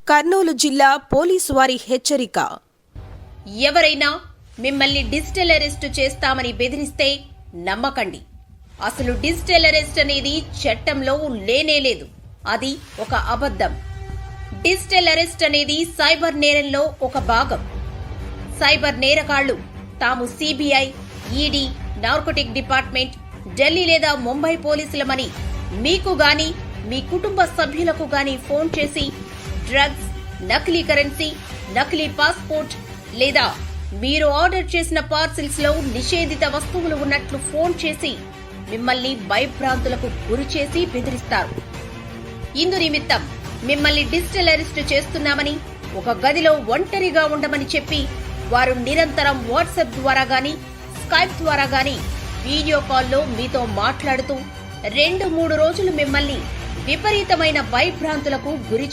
కర్నూలు జిల్లా పోలీసు వారి హెచ్చరిక. ఎవరైనా మిమ్మల్ని డిజిటల్ అరెస్టు చేస్తామని బెదిరిస్తే నమ్మకండి. అసలు డిజిటల్ అరెస్ట్ అనేది చట్టంలో లేనేలేదు. అది ఒక అబద్ధం. డిజిటల్ అరెస్ట్ అనేది సైబర్ నేరంలో ఒక భాగం. సైబర్ నేరగాళ్లు తాము CBI, ED, narcotic department, Delhi లేదా ముంబై పోలీసులమని మీకు గాని మీ కుటుంబ సభ్యులకు గాని ఫోన్ చేసి డ్రగ్స్, నకిలీ కరెన్సీ, నకిలీ పాస్పోర్ట్ లేదా మీరు ఆర్డర్ చేసిన పార్సిల్స్ లో నిషేధిత వస్తువులు ఉన్నట్లు ఫోన్ చేసి మిమ్మల్ని భయభ్రాంతులకు గురిచేసి బెదిరిస్తారు. ఇందు నిమిత్తం మిమ్మల్ని డిజిటల్ అరెస్టు చేస్తున్నామని, ఒక గదిలో ఒంటరిగా ఉండమని చెప్పి వారు నిరంతరం వాట్సాప్ ద్వారా గాని, స్కైప్ ద్వారా గాని వీడియో కాల్లో మీతో మాట్లాడుతూ 2-3 రోజులు మిమ్మల్ని విపరీతమైన భయభ్రాంతులకు గురి